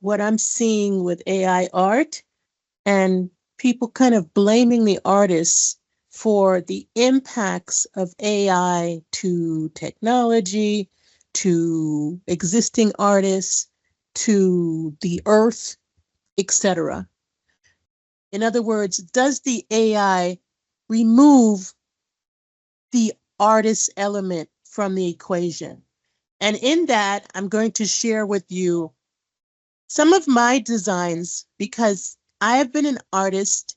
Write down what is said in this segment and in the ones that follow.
what I'm seeing with AI art and people kind of blaming the artists for the impacts of AI to technology, to existing artists, to the earth, etc. In other words, does the AI remove the artist element from the equation? And in that, I'm going to share with you some of my designs because I have been an artist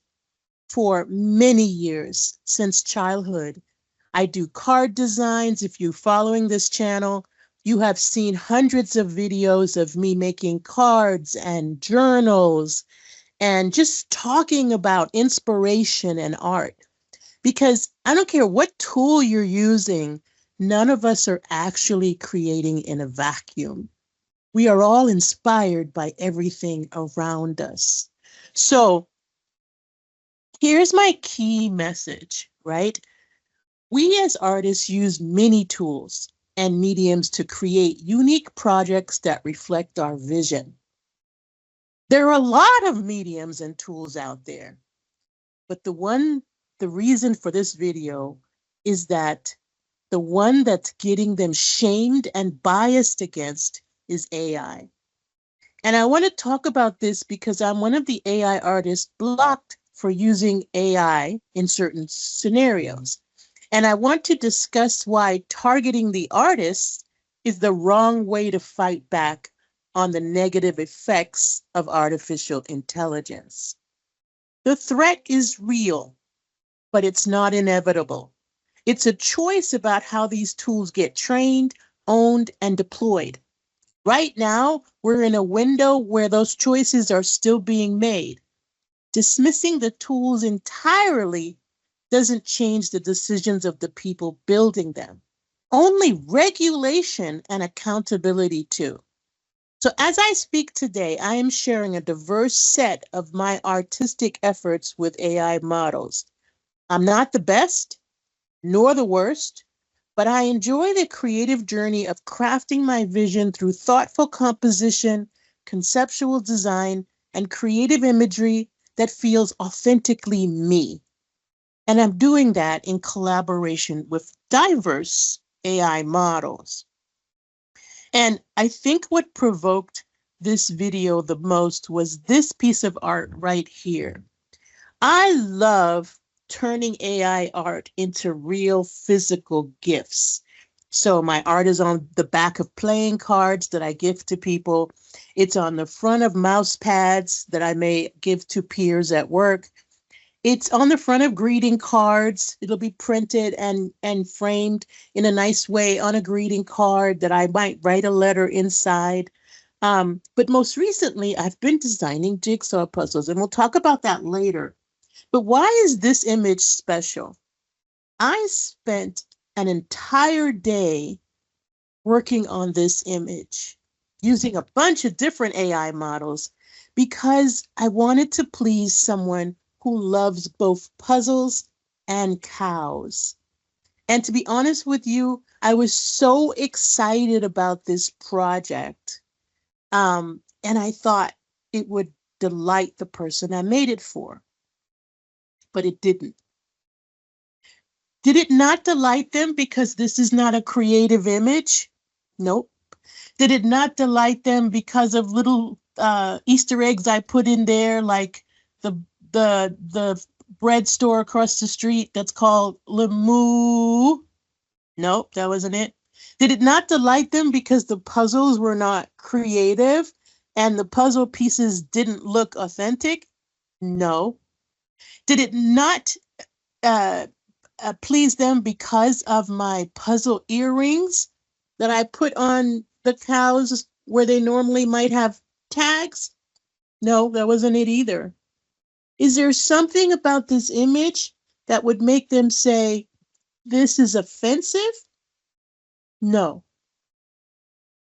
for many years, since childhood. I do card designs. If you're following this channel, you have seen hundreds of videos of me making cards and journals and just talking about inspiration and art. Because I don't care what tool you're using, none of us are actually creating in a vacuum. We are all inspired by everything around us. So here's my key message, right? We as artists use many tools and mediums to create unique projects that reflect our vision. There are a lot of mediums and tools out there, but the reason for this video is that the one that's getting them shamed and biased against is AI. And I want to talk about this because I'm one of the AI artists blocked for using AI in certain scenarios. And I want to discuss why targeting the artists is the wrong way to fight back on the negative effects of artificial intelligence. The threat is real, but it's not inevitable. It's a choice about how these tools get trained, owned, and deployed. Right now, we're in a window where those choices are still being made. Dismissing the tools entirely doesn't change the decisions of the people building them. Only regulation and accountability do. So as I speak today, I am sharing a diverse set of my artistic efforts with AI models. I'm not the best, nor the worst, but I enjoy the creative journey of crafting my vision through thoughtful composition, conceptual design, and creative imagery that feels authentically me. And I'm doing that in collaboration with diverse AI models. And I think what provoked this video the most was this piece of art right here. I love turning AI art into real physical gifts. So my art is on the back of playing cards that I give to people. It's on the front of mouse pads that I may give to peers at work. It's on the front of greeting cards. It'll be printed and framed in a nice way on a greeting card that I might write a letter inside. But most recently, I've been designing jigsaw puzzles, and we'll talk about that later. But why is this image special? I spent an entire day working on this image using a bunch of different AI models because I wanted to please someone who loves both puzzles and cows. And to be honest with you, I was so excited about this project. And I thought it would delight the person I made it for, but it didn't. Did it not delight them because this is not a creative image? Nope. Did it not delight them because of little Easter eggs I put in there, like the the bread store across the street that's called Lemoo? Nope, that wasn't it. Did it not delight them because the puzzles were not creative and the puzzle pieces didn't look authentic? No. Did it not uh, please them because of my puzzle earrings that I put on the cows where they normally might have tags? No, that wasn't it either. Is there something about this image that would make them say, this is offensive? No.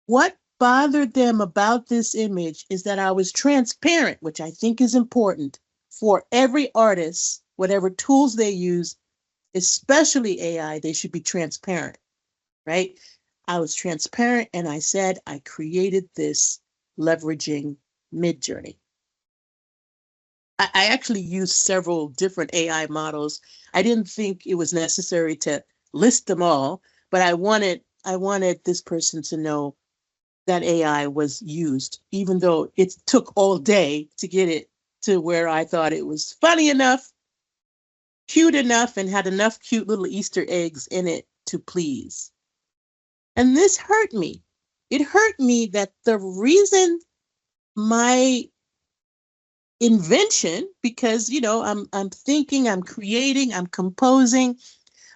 What bothered them about this image is that I was transparent, which I think is important for every artist, whatever tools they use, especially AI, they should be transparent, right? I was transparent and I said I created this leveraging Midjourney. I actually used several different AI models. I didn't think it was necessary to list them all, but I wanted this person to know that AI was used, even though it took all day to get it to where I thought it was funny enough, cute enough, and had enough cute little Easter eggs in it to please. And this hurt me. It hurt me that the reason my invention, because I'm thinking, I'm creating, I'm composing,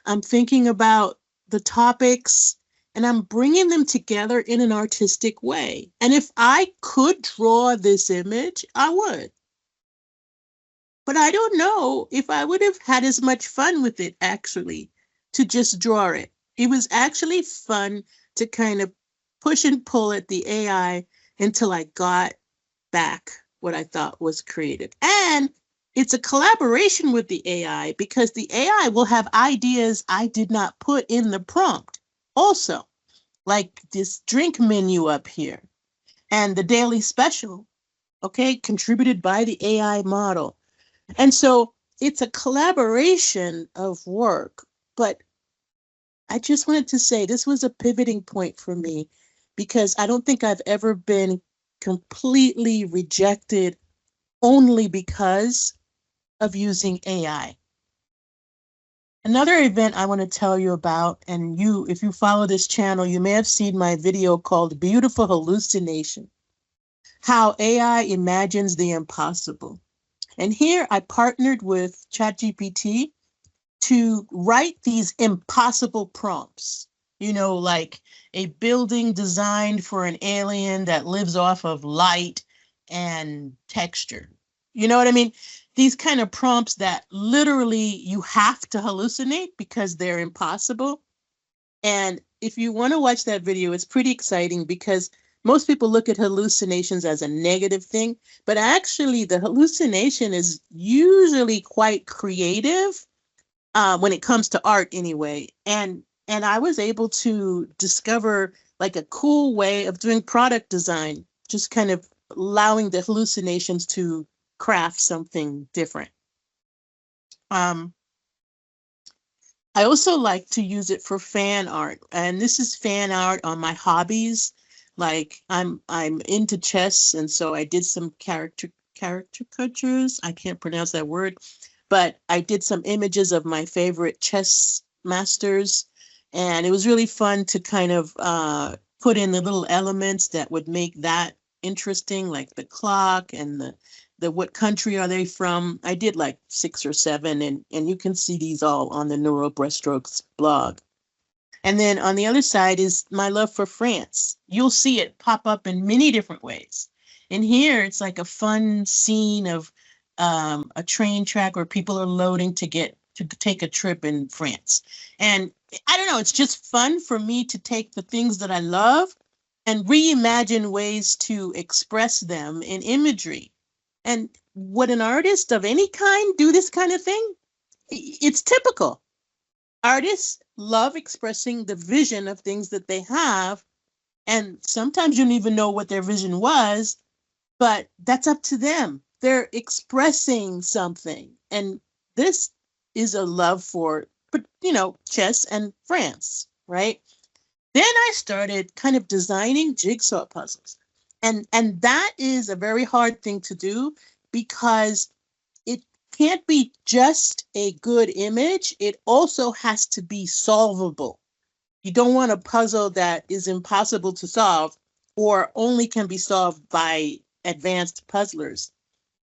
I'm thinking about the topics, and I'm bringing them together in an artistic way. And if I could draw this image, I would. But I don't know if I would have had as much fun with it actually to just draw it. It was actually fun to kind of push and pull at the AI until I got back what I thought was creative. And it's a collaboration with the AI because the AI will have ideas I did not put in the prompt also, like this drink menu up here and the daily special, okay, contributed by the AI model. And so it's a collaboration of work. But I just wanted to say this was a pivoting point for me because I don't think I've ever been completely rejected only because of using AI. Another event I want to tell you about, and if you follow this channel, you may have seen my video called Beautiful Hallucination, how AI imagines the impossible. And here I partnered with ChatGPT to write these impossible prompts, like a building designed for an alien that lives off of light and texture. You know what I mean? These kind of prompts that literally you have to hallucinate because they're impossible. And if you want to watch that video, it's pretty exciting because most people look at hallucinations as a negative thing, but actually the hallucination is usually quite creative when it comes to art anyway. And I was able to discover like a cool way of doing product design, just kind of allowing the hallucinations to craft something different. I also like to use it for fan art, and this is fan art on my hobbies. Like I'm into chess, and so I did some caricatures. I can't pronounce that word, but I did some images of my favorite chess masters, and it was really fun to kind of put in the little elements that would make that interesting, like the clock and the what country are they from. I did like 6 or 7, and you can see these all on the Neural Brushstrokes blog. And then on the other side is my love for France. You'll see it pop up in many different ways. And here it's like a fun scene of a train track where people are loading to take a trip in France. And I don't know, it's just fun for me to take the things that I love and reimagine ways to express them in imagery. And would an artist of any kind do this kind of thing? It's typical. Artists love expressing the vision of things that they have. And sometimes you don't even know what their vision was, but that's up to them. They're expressing something. And this is a love for, chess and France, right? Then I started kind of designing jigsaw puzzles. And that is a very hard thing to do because it can't be just a good image. It also has to be solvable. You don't want a puzzle that is impossible to solve or only can be solved by advanced puzzlers.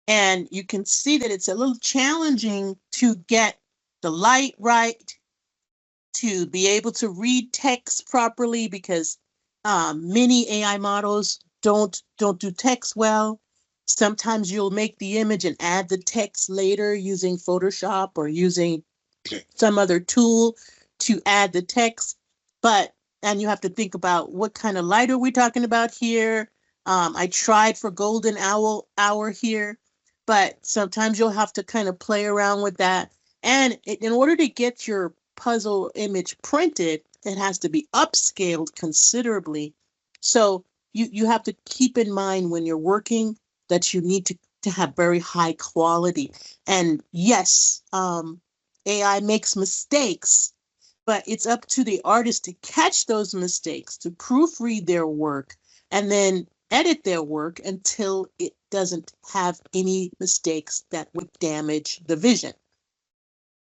And you can see that it's a little challenging to get the light right, to be able to read text properly because many AI models don't do text well. Sometimes you'll make the image and add the text later using Photoshop or using some other tool to add the text. And you have to think about what kind of light are we talking about here. I tried for golden hour here, but sometimes you'll have to kind of play around with that. And in order to get your puzzle image printed, it has to be upscaled considerably. So you have to keep in mind when you're working that you need to have very high quality. And yes, AI makes mistakes, but it's up to the artist to catch those mistakes, to proofread their work, and then edit their work until it doesn't have any mistakes that would damage the vision.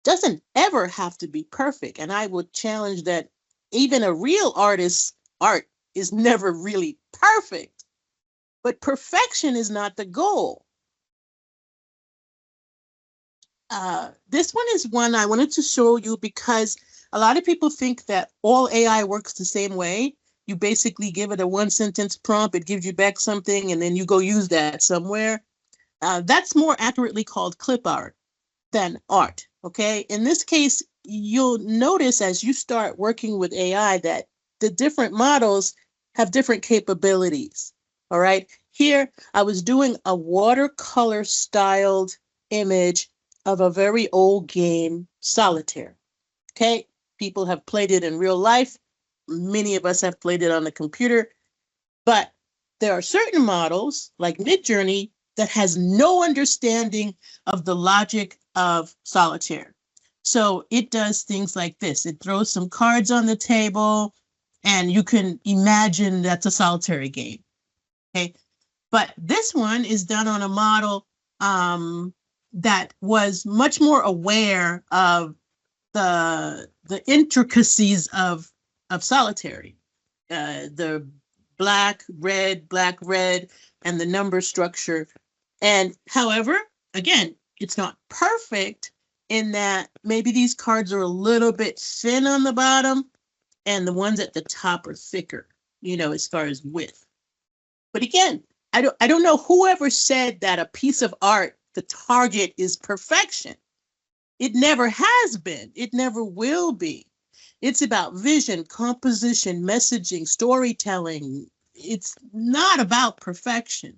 Doesn't ever have to be perfect. And I would challenge that even a real artist's art is never really perfect, but perfection is not the goal. This one is one I wanted to show you because a lot of people think that all AI works the same way. You basically give it a one sentence prompt, it gives you back something, and then you go use that somewhere. That's more accurately called clip art than art, okay? In this case, you'll notice as you start working with AI that the different models have different capabilities, all right? Here, I was doing a watercolor styled image of a very old game, Solitaire, okay? People have played it in real life. Many of us have played it on the computer, but there are certain models like Midjourney that has no understanding of the logic of Solitaire. So it does things like this. It throws some cards on the table and you can imagine that's a solitary game, okay? But this one is done on a model that was much more aware of the intricacies of solitary, the black, red, and the number structure. And however, again, it's not perfect in that maybe these cards are a little bit thin on the bottom and the ones at the top are thicker, you know, as far as width. But again, I don't know whoever said that a piece of art, the target is perfection. It never has been. It never will be. It's about vision, composition, messaging, storytelling. It's not about perfection.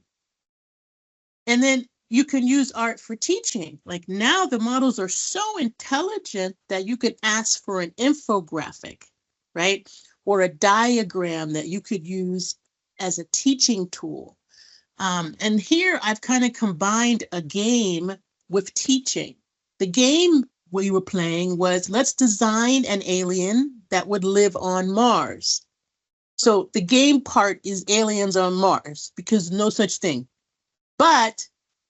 And then you can use art for teaching. Like now the models are so intelligent that you could ask for an infographic, right? Or a diagram that you could use as a teaching tool. And here I've kind of combined a game with teaching. The game we were playing was let's design an alien that would live on Mars. So the game part is aliens on Mars because no such thing. But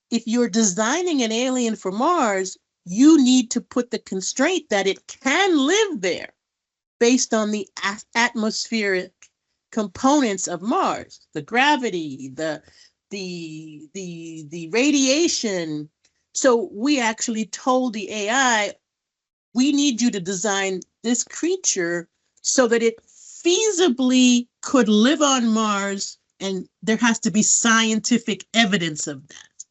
if you're designing an alien for Mars, you need to put the constraint that it can live there based on the atmospheric components of Mars, the gravity, the radiation. So we actually told the AI, we need you to design this creature so that it feasibly could live on Mars, and there has to be scientific evidence of that.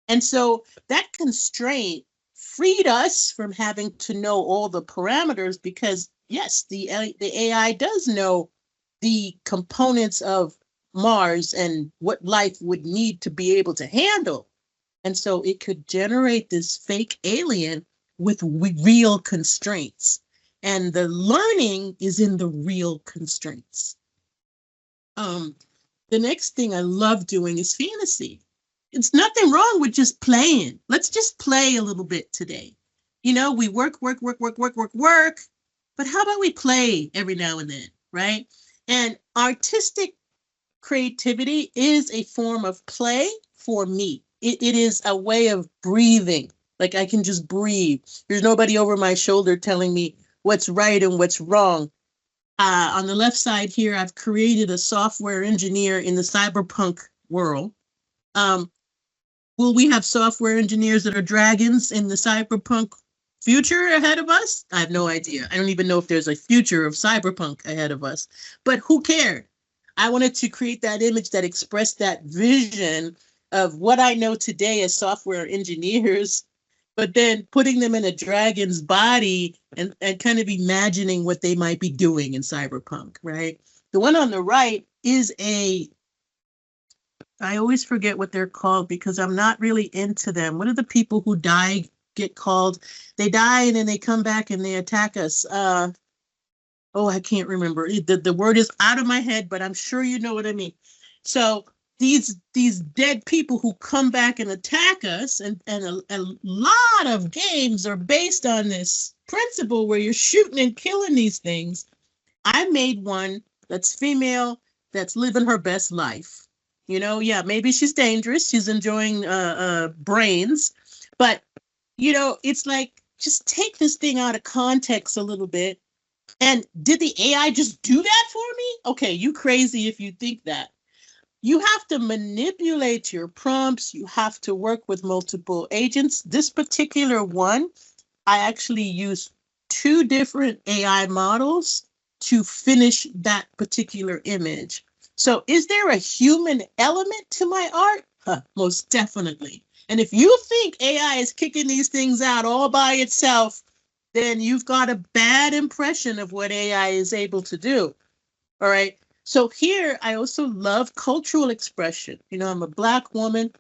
And so that constraint freed us from having to know all the parameters because, yes, the AI does know the components of Mars and what life would need to be able to handle. And so it could generate this fake alien with real constraints. And the learning is in the real constraints. The next thing I love doing is fantasy. It's nothing wrong with just playing. Let's just play a little bit today. You know, we work, but how about we play every now and then, right? And artistic creativity is a form of play for me. It is a way of breathing. Like I can just breathe. There's nobody over my shoulder telling me what's right and what's wrong. On the left side here, I've created a software engineer in the cyberpunk world. Will we have software engineers that are dragons in the cyberpunk future ahead of us? I have no idea. I don't even know if there's a future of cyberpunk ahead of us, but who cared? I wanted to create that image that expressed that vision of what I know today as software engineers, but then putting them in a dragon's body and kind of imagining what they might be doing in cyberpunk, right? The one on the right is I always forget what they're called because I'm not really into them. What are the people who die get called? They die and then they come back and they attack us. I can't remember. The word is out of my head, but I'm sure you know what I mean. So these dead people who come back and attack us, and a lot of games are based on this principle where you're shooting and killing these things. I made one that's female, that's living her best life. Yeah, maybe she's dangerous, she's enjoying brains, but it's like, just take this thing out of context a little bit. And did the AI just do that for me? Okay, you crazy if you think that. You have to manipulate your prompts. You have to work with multiple agents. This particular one, I actually used two different AI models to finish that particular image. So is there a human element to my art? Most definitely. And if you think AI is kicking these things out all by itself, then you've got a bad impression of what AI is able to do. All right. So here, I also love cultural expression. I'm a Black woman.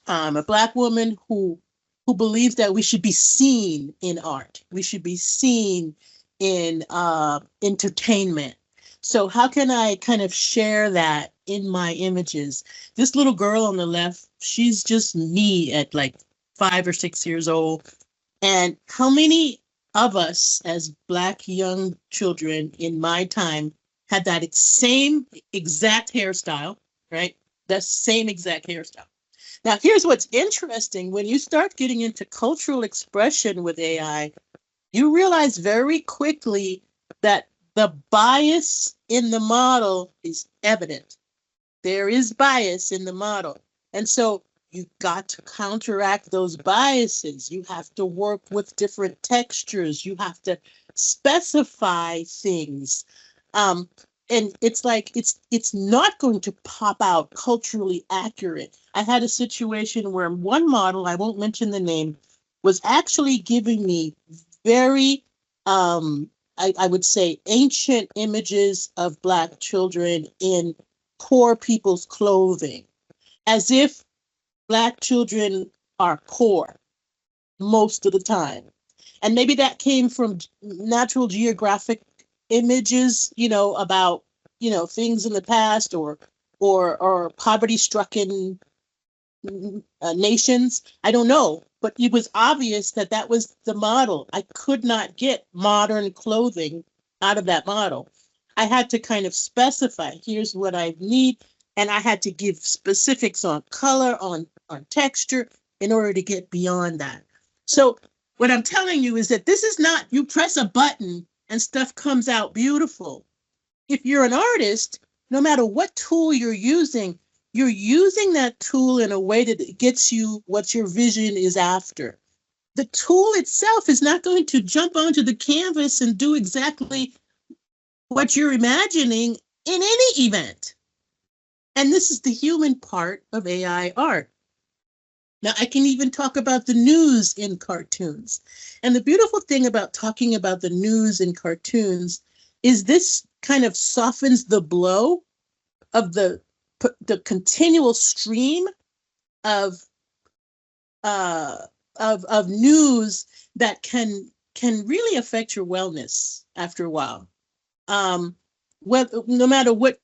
I'm a Black woman who believes that we should be seen in art. We should be seen in entertainment. So how can I kind of share that in my images? This little girl on the left, she's just me at like 5 or 6 years old. And how many of us as Black young children in my time had that same exact hairstyle, right? That same exact hairstyle. Now, here's what's interesting. When you start getting into cultural expression with AI, you realize very quickly that the bias in the model is evident. There is bias in the model. And so you've got to counteract those biases. You have to work with different textures. You have to specify things. And it's like, it's not going to pop out culturally accurate. I had a situation where one model, I won't mention the name, was actually giving me very, I would say, ancient images of Black children in poor people's clothing, as if Black children are poor most of the time. And maybe that came from Natural Geographic images, about, things in the past, or poverty-stricken nations. I don't know, but it was obvious that that was the model. I could not get modern clothing out of that model. I had to kind of specify, here's what I need, and I had to give specifics on color, on texture, in order to get beyond that. So what I'm telling you is that this is not, you press a button and stuff comes out beautiful. If you're an artist, no matter what tool you're using that tool in a way that it gets you what your vision is after. The tool itself is not going to jump onto the canvas and do exactly what you're imagining in any event. And this is the human part of AI art. Now, I can even talk about the news in cartoons. And the beautiful thing about talking about the news in cartoons is this kind of softens the blow of the continual stream of news that can really affect your wellness after a while. No matter what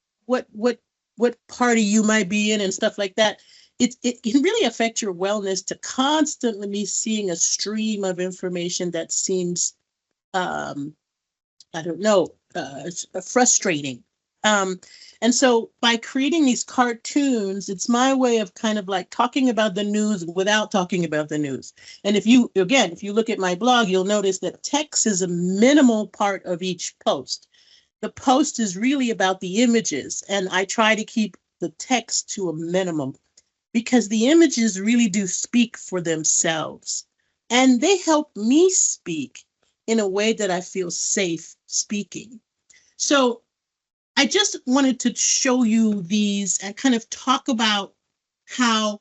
party you might be in and stuff like that, it can really affect your wellness to constantly be seeing a stream of information that seems, I don't know, frustrating. And so by creating these cartoons, it's my way of kind of like talking about the news without talking about the news. And if you look at my blog, you'll notice that text is a minimal part of each post. The post is really about the images, and I try to keep the text to a minimum because the images really do speak for themselves. And they help me speak in a way that I feel safe speaking. So I just wanted to show you these and kind of talk about how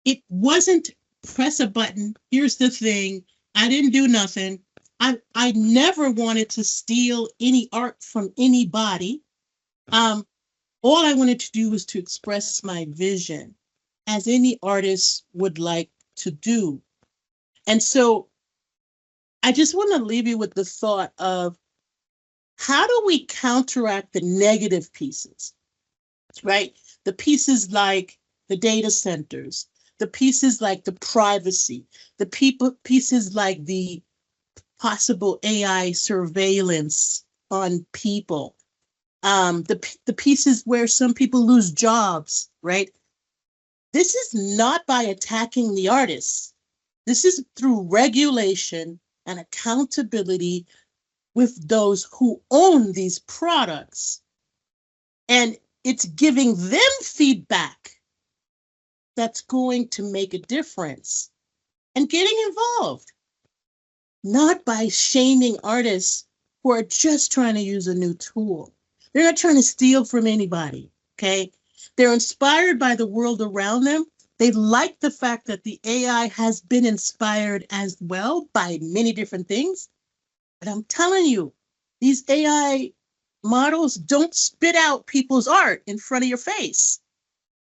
it wasn't press a button, here's the thing, I didn't do nothing. I never wanted to steal any art from anybody. All I wanted to do was to express my vision as any artist would like to do. And so I just want to leave you with the thought of, how do we counteract the negative pieces, right? the pieces like the data centers, the pieces like the privacy, the pieces like the possible AI surveillance on people, the pieces where some people lose jobs, right? This is not by attacking the artists. This is through regulation and accountability with those who own these products. And it's giving them feedback that's going to make a difference and getting involved, not by shaming artists who are just trying to use a new tool. They're not trying to steal from anybody, okay? They're inspired by the world around them. They like the fact that the AI has been inspired as well by many different things. But I'm telling you, these AI models don't spit out people's art in front of your face.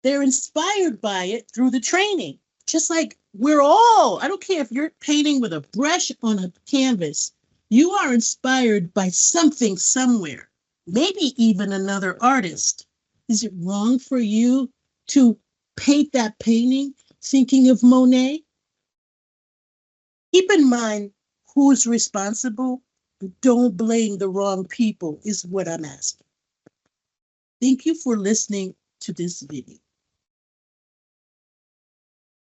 They're inspired by it through the training. Just like we're all, I don't care if you're painting with a brush on a canvas, you are inspired by something somewhere, maybe even another artist. Is it wrong for you to paint that painting thinking of Monet? Keep in mind who's responsible. Don't blame the wrong people, is what I'm asking. Thank you for listening to this video.